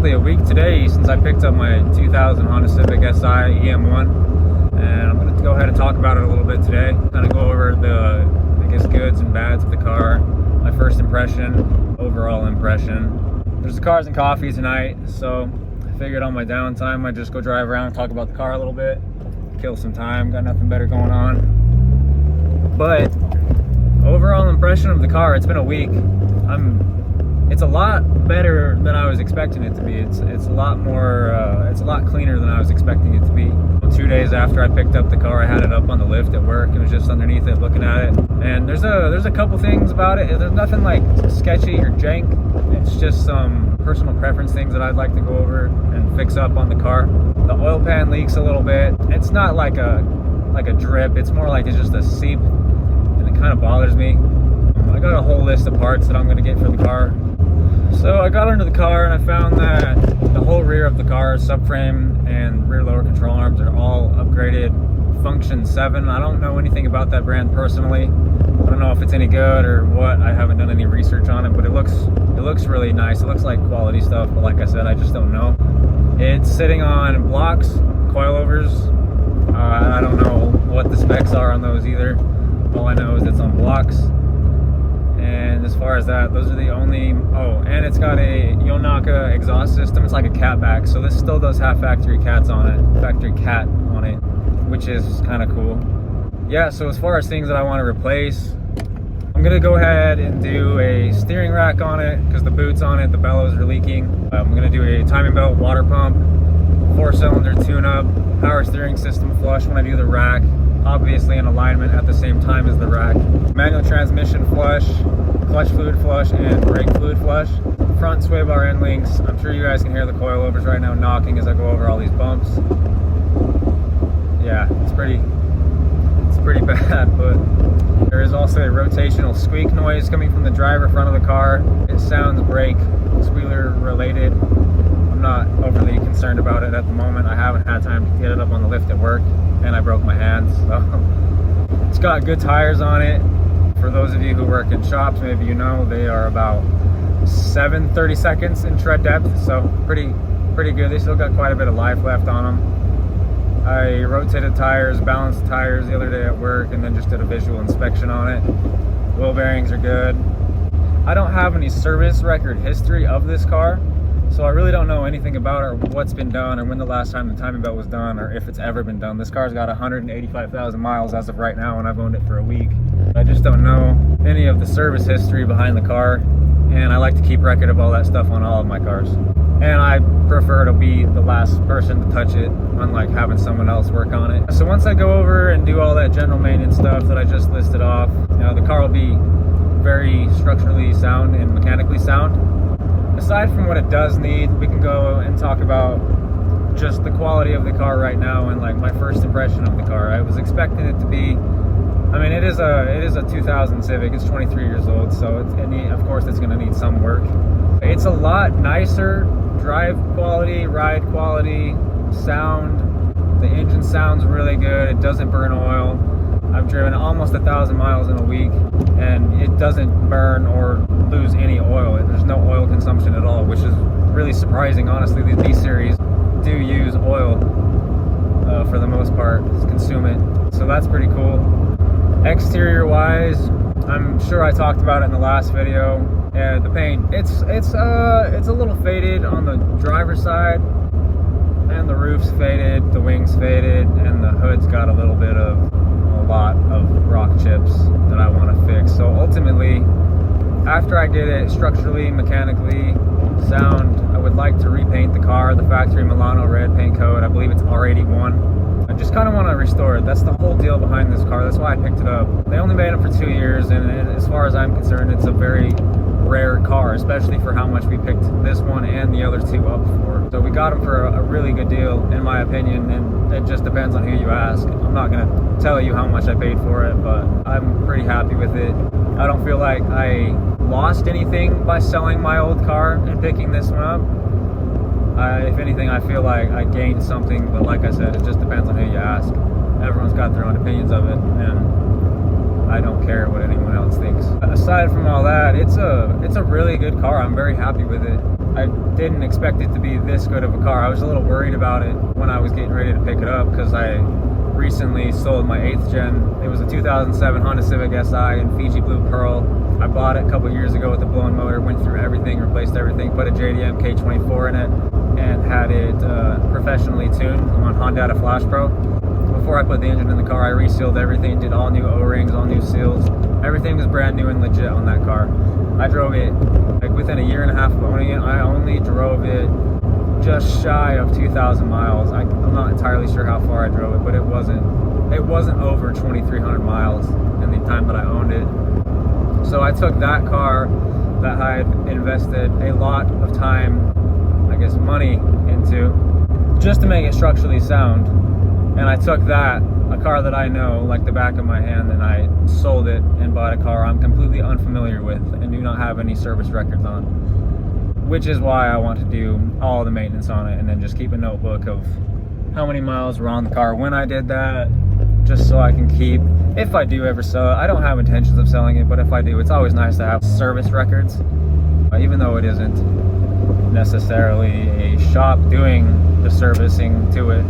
exactly a week today since I picked up my 2000 Honda Civic SI EM1, and I'm going to go ahead and talk about it a little bit today. Kind of go over the, I guess, goods and bads of the car, my first impression, overall impression. There's the cars and coffee tonight, so I figured on my downtime I'd just go drive around and talk about the car a little bit, kill some time, got nothing better going on. But overall impression of the car, it's been a week. It's a lot better than I was expecting it to be. It's a lot more, it's a lot cleaner than I was expecting it to be. 2 days after I picked up the car, I had it up on the lift at work. It was just underneath it, looking at it. And there's a couple things about it. There's nothing like sketchy or jank. It's just some personal preference things that I'd like to go over and fix up on the car. The oil pan leaks a little bit. It's not like a drip. It's more like it's just a seep, and it kind of bothers me. I got a whole list of parts that I'm going to get for the car. So I got into the car and I found that the whole rear of the car, subframe and rear lower control arms, are all upgraded function 7. I don't know anything about that brand personally. I don't know if it's any good or what. I haven't done any research on it, but it looks really nice. It looks like quality stuff, but like I said, I just don't know. It's sitting on blocks, coilovers. I don't know what the specs are on those either. All I know is it's on blocks. And as far as that, those are the only... Oh, and it's got a Yonaka exhaust system. It's like a catback, so this still does have factory cat on it, which is kind of cool. Yeah, so as far as things that I want to replace, I'm gonna go ahead and do a steering rack on it because the boots on it, the bellows are leaking. I'm gonna do a timing belt water pump, 4-cylinder tune-up, power steering system flush when I do the rack, obviously in alignment at the same time as the rack. Manual transmission flush, clutch fluid flush, and brake fluid flush. Front sway bar end links. I'm sure you guys can hear the coilovers right now knocking as I go over all these bumps. Yeah, it's pretty bad, but there is also a rotational squeak noise coming from the driver front of the car. It sounds brake squealer related. I'm not overly concerned about it at the moment. I haven't had time to get it up on the lift at work, and I broke my hand, so it's got good tires on it. For those of you who work in shops, maybe you know they are about 7/32 seconds in tread depth, so pretty good. They still got quite a bit of life left on them. I rotated tires, balanced tires the other day at work, and then just did a visual inspection on it. Wheel bearings are good. I don't have any service record history of this car, so I really don't know anything about it or what's been done or when the last time the timing belt was done or if it's ever been done. This car's got 185,000 miles as of right now, and I've owned it for a week. I just don't know any of the service history behind the car, and I like to keep record of all that stuff on all of my cars. And I prefer to be the last person to touch it, unlike having someone else work on it. So once I go over and do all that general maintenance stuff that I just listed off, you know, the car will be very structurally sound and mechanically sound. Aside from what it does need, we can go and talk about just the quality of the car right now and like my first impression of the car. I was expecting it to be, I mean, it is a 2000 Civic. It's 23 years old, so of course it's going to need some work. It's a lot nicer drive quality, ride quality, sound. The engine sounds really good. It doesn't burn oil. I've driven almost 1,000 miles in a week, and it doesn't burn or lose any oil. There's no oil consumption at all, which is really surprising. Honestly, the D-Series do use oil for the most part, consume it. So that's pretty cool. Exterior wise, I'm sure I talked about it in the last video. The paint, it's a little faded on the driver's side, and the roof's faded, the wings faded, and the hood's got a lot of rock chips that I want to fix. So ultimately, after I get it structurally, mechanically, sound, I would like to repaint the car, the factory Milano red paint code. I believe it's R81. I just kind of want to restore it. That's the whole deal behind this car. That's why I picked it up. They only made it for 2 years, and as far as I'm concerned, it's a very rare car, especially for how much we picked this one and the other two up for. So we got them for a really good deal, in my opinion, and it just depends on who you ask. I'm not going to tell you how much I paid for it, but I'm pretty happy with it. I don't feel like I lost anything by selling my old car and picking this one up. If anything, I feel like I gained something, but like I said, it just depends on who you ask. Everyone's got their own opinions of it, and I don't care what anyone else thinks. Aside from all that, it's a really good car. I'm very happy with it. I didn't expect it to be this good of a car. I was a little worried about it when I was getting ready to pick it up because I recently sold my 8th gen. It was a 2007 Honda Civic SI in Fiji Blue Pearl. I bought it a couple years ago with a blown motor, went through everything, replaced everything, put a JDM K24 in it, and had it professionally tuned on Honda Flash Pro. Before I put the engine in the car, I resealed everything, did all new O-rings, all new seals. Everything was brand new and legit on that car. I drove it like within a year and a half of owning it. I only drove it just shy of 2,000 miles. I'm not entirely sure how far I drove it, but it wasn't over 2,300 miles in the time that I owned it. So I took that car that I had invested a lot of time, I guess money into, just to make it structurally sound. And I took that, a car that I know like the back of my hand, and I sold it and bought a car I'm completely unfamiliar with and do not have any service records on. Which is why I want to do all the maintenance on it and then just keep a notebook of how many miles were on the car when I did that, just so I can keep, if I do ever sell it. I don't have intentions of selling it, but if I do, it's always nice to have service records, even though it isn't necessarily a shop doing the servicing to it.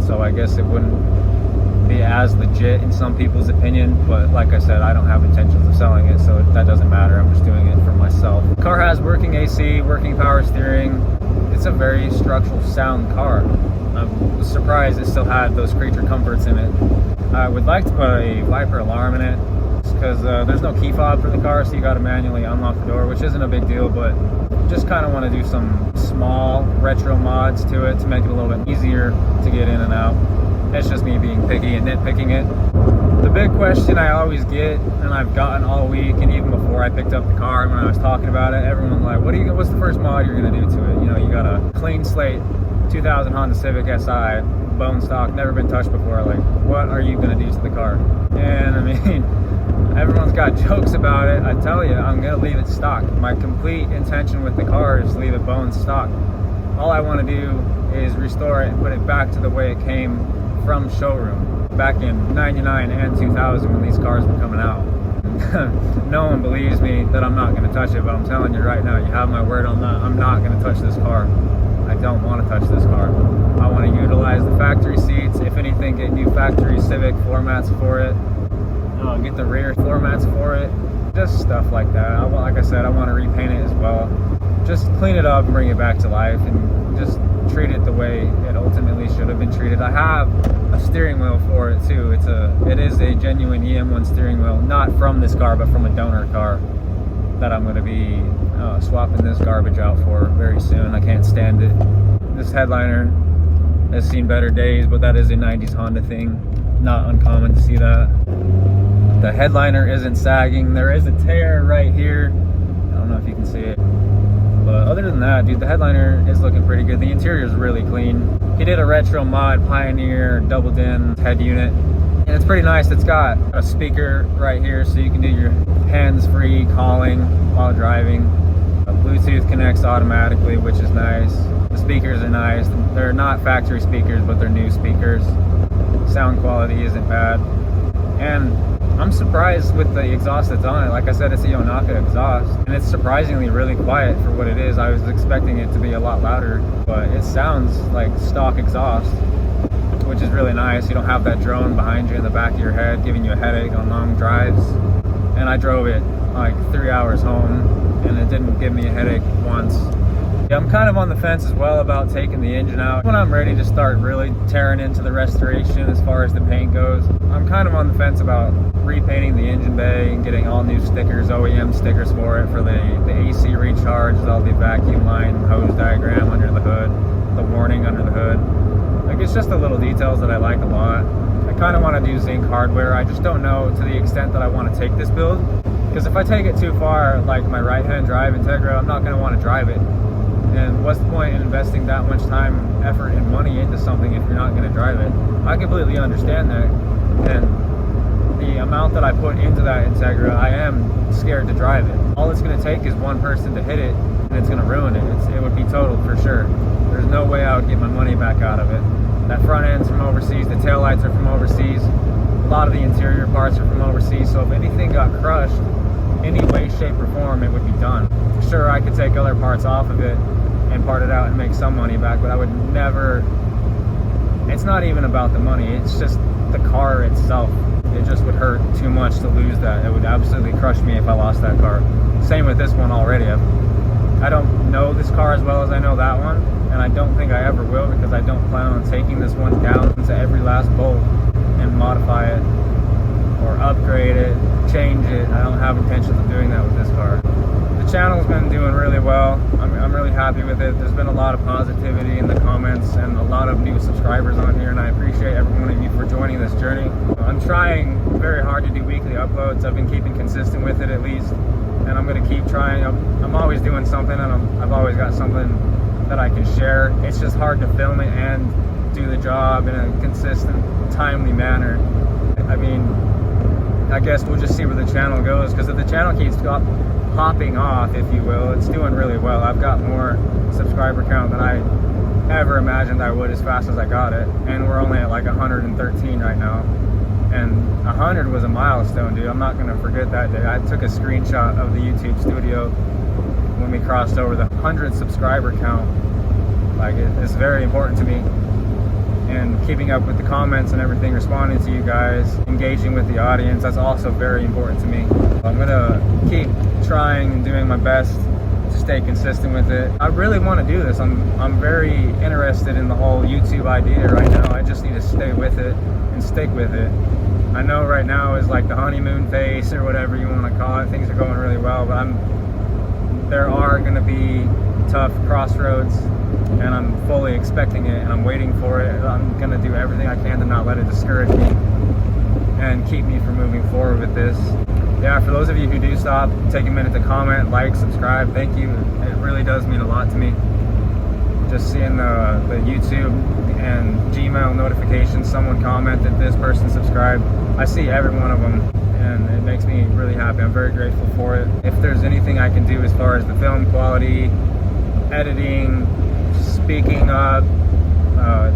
So I guess it wouldn't be as legit in some people's opinion, but like I said, I don't have intentions of selling it, so that doesn't matter. I'm just doing it for myself. The car has working AC, working power steering. It's a very structural sound car. I was surprised it still had those creature comforts in it. I would like to put a Viper alarm in it because there's no key fob for the car, so you got to manually unlock the door, which isn't a big deal, but just kind of want to do some small retro mods to it to make it a little bit easier to get in and out. It's just me being picky and nitpicking it. The big question I always get, and I've gotten all week, and even before I picked up the car, when I was talking about it, everyone's like, what's the first mod you're going to do to it? You know, you got a clean slate 2000 Honda Civic SI, bone stock, never been touched before. Like, what are you going to do to the car? And I mean, everyone's got jokes about it. I tell you, I'm going to leave it stock. My complete intention with the car is to leave it bone stock. All I want to do is restore it and put it back to the way it came from showroom back in 99 and 2000 when these cars were coming out. No one believes me that I'm not going to touch it, but I'm telling you right now, you have my word on that, I'm not going to touch this car. I don't want to touch this car. I want to utilize the factory seats. If anything, get new factory Civic floor mats for it. Get the rear floor mats for it. Just stuff like that. Like I said, I want to repaint it as well. Just clean it up and bring it back to life and just treat it the way it ultimately should have been treated. I have a steering wheel for it too. It is a genuine EM1 steering wheel, not from this car, but from a donor car that I'm going to be swapping this garbage out for very soon. I can't stand it. This headliner has seen better days, but that is a 90s Honda thing. Not uncommon to see that. The headliner isn't sagging. There is a tear right here. I don't know if you can see it. But other than that, dude, the headliner is looking pretty good. The interior is really clean. He did a retro mod Pioneer double din head unit. And it's pretty nice. It's got a speaker right here so you can do your hands-free calling while driving. Bluetooth connects automatically, which is nice. The speakers are nice. They're not factory speakers, but they're new speakers. Sound quality isn't bad. And I'm surprised with the exhaust that's on it. Like I said, it's a Yonaka exhaust, and it's surprisingly really quiet for what it is. I was expecting it to be a lot louder, but it sounds like stock exhaust, which is really nice. You don't have that drone behind you in the back of your head giving you a headache on long drives. And I drove it like 3 hours home, and it didn't give me a headache once. Yeah, I'm kind of on the fence as well about taking the engine out. When I'm ready to start really tearing into the restoration as far as the paint goes, I'm kind of on the fence about repainting the engine bay and getting all new stickers, OEM stickers for it, for the AC recharge, all the vacuum line hose diagram under the hood, the warning under the hood. Like, it's just the little details that I like a lot. I kind of want to do zinc hardware. I just don't know to the extent that I want to take this build, because if I take it too far, like my right-hand drive Integra, I'm not going to want to drive it. And what's the point in investing that much time, effort, and money into something if you're not going to drive it? I completely understand that. And the amount that I put into that Integra, I am scared to drive it. All it's going to take is one person to hit it, and it's going to ruin it. It would be totaled for sure. There's no way I would get my money back out of it. That front end's from overseas. The taillights are from overseas. A lot of the interior parts are from overseas. So if anything got crushed, any way, shape, or form, it would be done. Sure, I could take other parts off of it and part it out and make some money back, but I would never, it's not even about the money, it's just the car itself. It just would hurt too much to lose that. It would absolutely crush me if I lost that car. Same with this one already. I don't know this car as well as I know that one, and I don't think I ever will, because I don't plan on taking this one down to every last bolt and modify it or upgrade it, change it. I don't have intentions of doing that with this car. The channel's been doing really well. I'm really happy with it. There's been a lot of positivity in the comments and a lot of new subscribers on here, and I appreciate every one of you for joining this journey. I'm trying very hard to do weekly uploads. I've been keeping consistent with it at least, and I'm going to keep trying. I'm always doing something, and I've always got something that I can share. It's just hard to film it and do the job in a consistent, timely manner. I mean, I guess we'll just see where the channel goes, because if the channel keeps popping off, if you will, it's doing really well. I've got more subscriber count than I ever imagined I would as fast as I got it, and we're only at like 113 right now, and 100 was a milestone, dude. I'm not going to forget that day. I took a screenshot of the YouTube studio when we crossed over the 100 subscriber count. Like, it's very important to me, and keeping up with the comments and everything, responding to you guys, engaging with the audience, that's also very important to me. I'm gonna keep trying and doing my best to stay consistent with it. I really want to do this. I'm very interested in the whole YouTube idea right now. I just need to stay with it and stick with it. I know right now is like the honeymoon phase, or whatever you want to call it. Things are going really well, but there are going to be tough crossroads, and I'm fully expecting it, and I'm waiting for it. I'm going to do everything I can to not let it discourage me and keep me from moving forward with this. Yeah, for those of you who do stop, take a minute to comment, like, subscribe, thank you. It really does mean a lot to me. Just seeing the YouTube and Gmail notifications, someone commented, this person subscribed. I see every one of them, and it makes me really happy. I'm very grateful for it. If there's anything I can do as far as the film quality, editing, speaking up,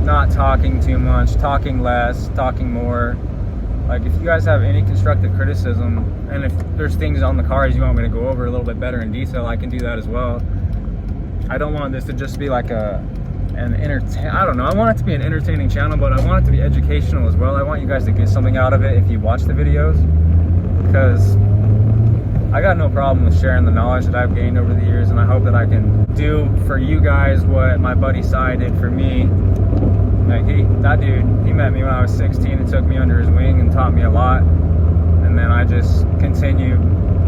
not talking too much, talking less, talking more. Like, if you guys have any constructive criticism, and if there's things on the cars you want me to go over a little bit better in detail, I can do that as well. I don't want this to just be like I don't know, I want it to be an entertaining channel, but I want it to be educational as well. I want you guys to get something out of it if you watch the videos, because I got no problem with sharing the knowledge that I've gained over the years, and I hope that I can do for you guys what my buddy Cy did for me. Like, that dude, he met me when I was 16 and took me under his wing and taught me a lot, and then I just continued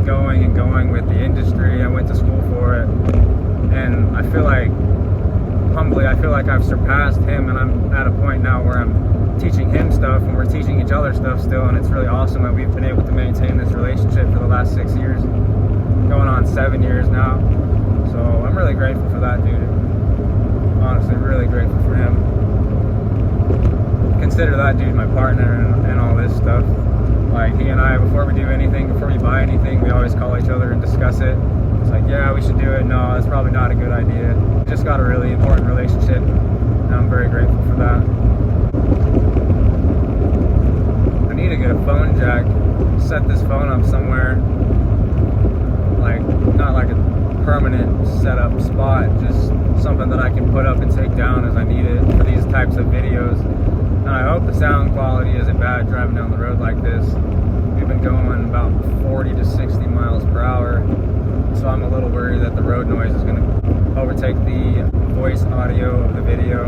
going and going with the industry. I went to school for it, and I feel like, humbly, I feel like I've surpassed him, and I'm at a point now where I'm teaching him stuff, and we're teaching each other stuff still, and it's really awesome that we've been able to maintain this relationship for the last 6 years, going on 7 years now. So I'm really grateful for that dude. Honestly, really grateful for him. Consider that dude my partner and all this stuff. Like, he and I, before we do anything, before we buy anything, we always call each other and discuss it. It's like, yeah, we should do it. No, that's probably not a good idea. We just got a really important relationship, and I'm very grateful for that. I need to get a phone jack, set this phone up somewhere, like, not like a permanent setup spot, just something that I can put up and take down as I need it for these types of videos. And I hope the sound quality isn't bad driving down the road like this. We've been going about 40 to 60 miles per hour, so I'm a little worried that the road noise is going to overtake the voice audio of the video.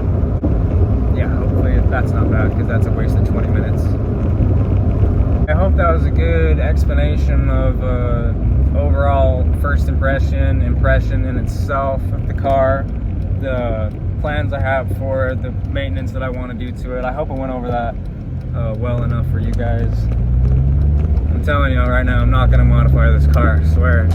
Yeah, hopefully that's not bad, because that's a waste of 20 minutes. I hope that was a good explanation of overall first impression in itself of the car, the plans I have for it, the maintenance that I want to do to it. I hope I went over that well enough for you guys. I'm telling you right now, I'm not going to modify this car, I swear.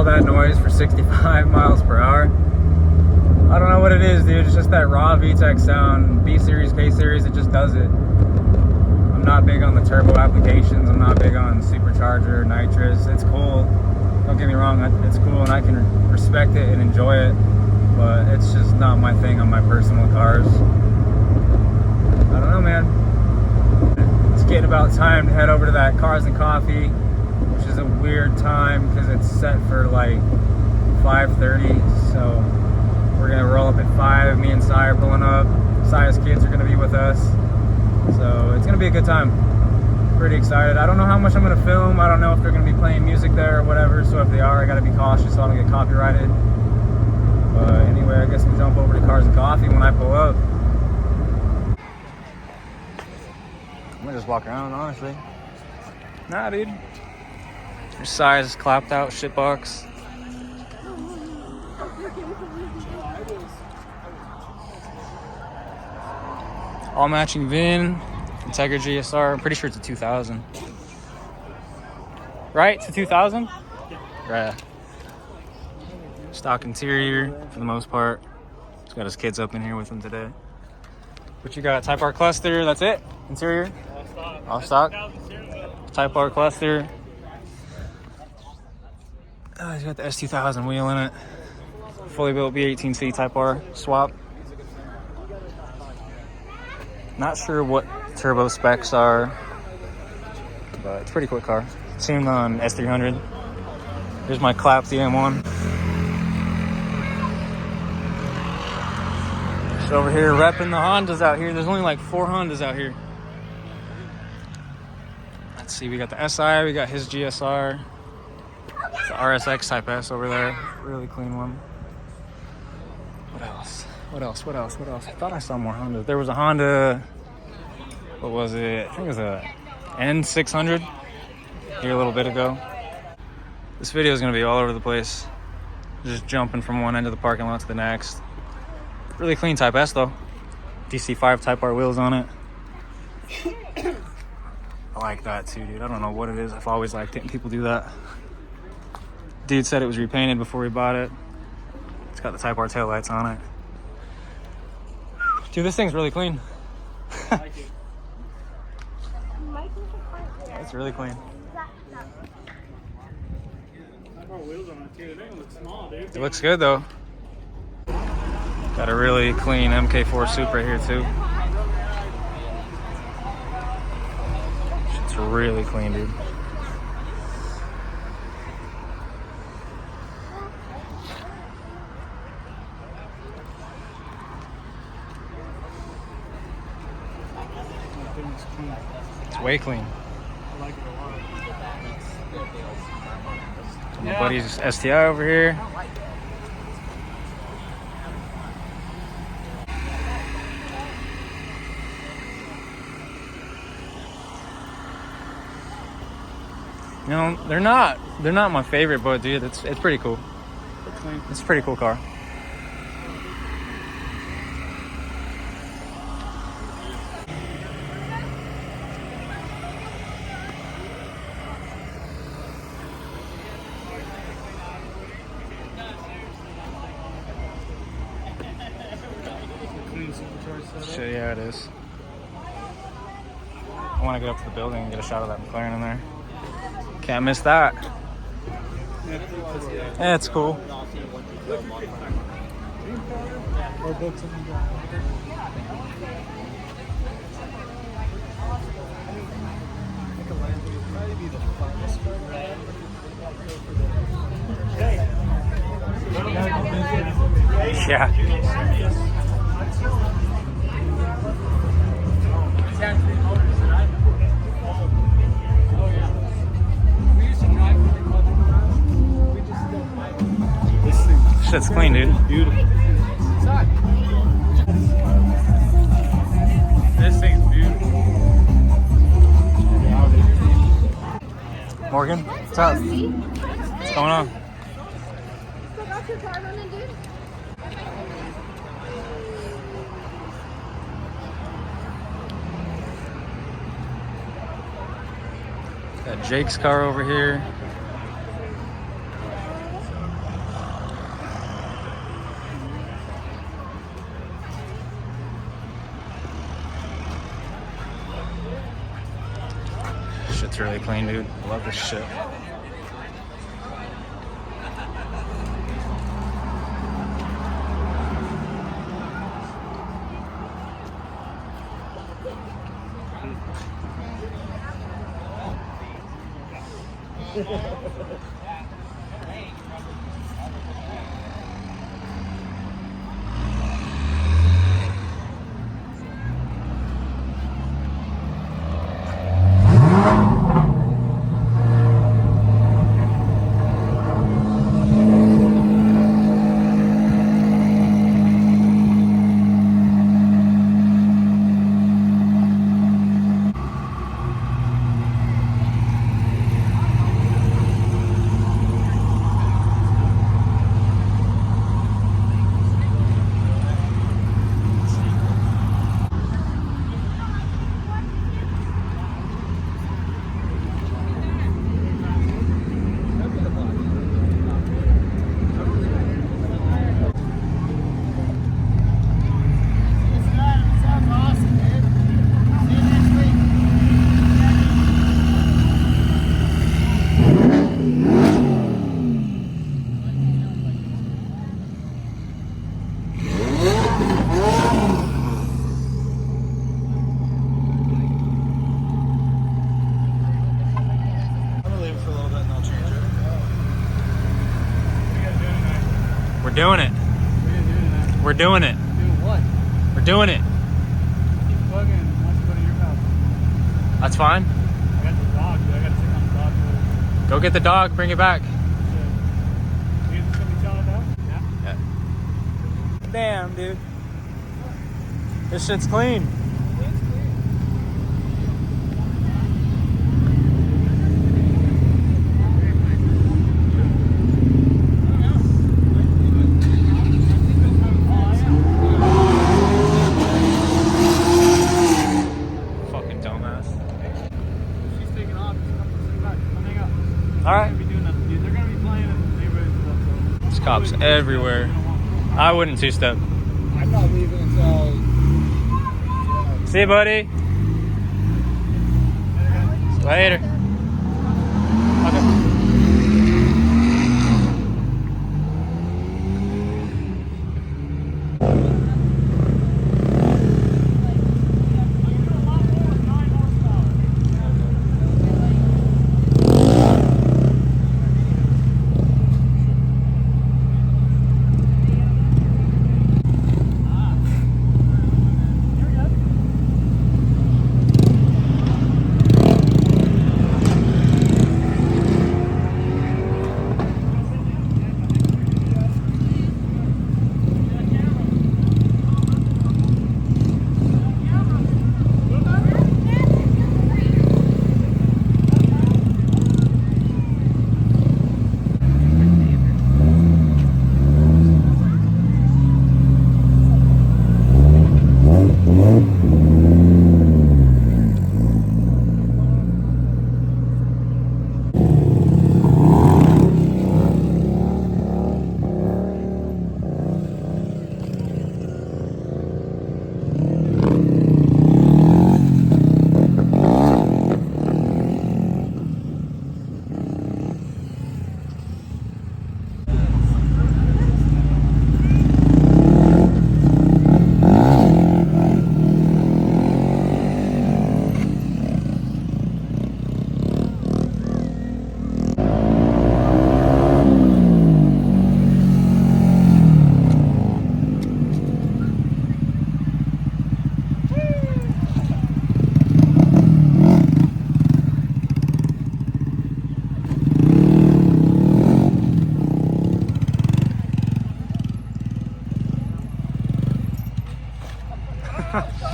That noise for 65 miles per hour. I don't know what it is, dude. It's just that raw VTEC sound, B series, K series, it just does it. I'm not big on the turbo applications. I'm not big on supercharger, nitrous. It's cool. Don't get me wrong, it's cool and I can respect it and enjoy it, but it's just not my thing on my personal cars. I don't know, man. It's getting about time to head over to that Cars and Coffee, which is a weird time because it's set for like 5:30. So we're gonna roll up at 5. Me and Sai are pulling up. Sai's kids are gonna be with us. So it's gonna be a good time. Pretty excited. I don't know how much I'm gonna film. I don't know if they're gonna be playing music there or whatever. So if they are, I gotta be cautious so I don't get copyrighted. But anyway, I guess we'll jump over to Cars and Coffee when I pull up. I'm gonna just walk around, honestly. Nah, dude. Your size clapped out shitbox. All matching VIN, Integra GSR. I'm pretty sure it's a 2000. Right? It's a 2000? Right. Stock interior for the most part. He's got his kids up in here with him today. What you got? Type R cluster. That's it. Interior. All stock. Type R cluster. Oh, he's got the S2000 wheel in it. Fully built B18C Type R swap. Not sure what turbo specs are, but it's a pretty quick car. Seen on S300. Here's my clap, the EM1. Just over here repping the Hondas out here. There's only like 4 Hondas out here. Let's see, we got the SI, we got his GSR. The RSX Type S over there. Really clean one. What else? What else? I thought I saw more Hondas. There was a Honda, what was it? I think it was a N600 here a little bit ago. This video is going to be all over the place. Just jumping from one end of the parking lot to the next. Really clean Type S though. DC5 Type R wheels on it. I like that too, dude. I don't know what it is. I've always liked it and people do that. Dude said it was repainted before we bought it. It's got the Type R taillights on it. Dude, this thing's really clean. It's really clean. It looks good though. Got a really clean MK4 Supra here too. It's really clean, dude. It's way clean. I like it a lot. My buddy's STI over here. You know, they're not my favorite, but dude, it's pretty cool. It's a pretty cool car. Shit, yeah, it is. I want to get up to the building and get a shot of that McLaren in there. Can't miss that. Yeah, it's cool. Yeah. Shit's clean, dude. Beautiful. This thing's beautiful. Morgan, what's up? What's going on? Still got your car running, dude? Got Jake's car over here. It's really clean, dude. I love this shit. We're doing it. We're doing it. Doing what? We're doing it. Keep plugging and wants to go to your house. That's fine. I got the dog, dude. I got to take on the dog. Go get the dog, bring it back. You just gonna be telling that? Yeah. Damn, dude. This shit's clean. Fucking dumbass. She's taking off. Just come back. Come hang out. All right. They're gonna be doing nothing, dude. They're gonna be playing in the neighborhood and stuff. So. There's cops everywhere. I wouldn't two-step. I'm not leaving until. See you, buddy. Later. Okay.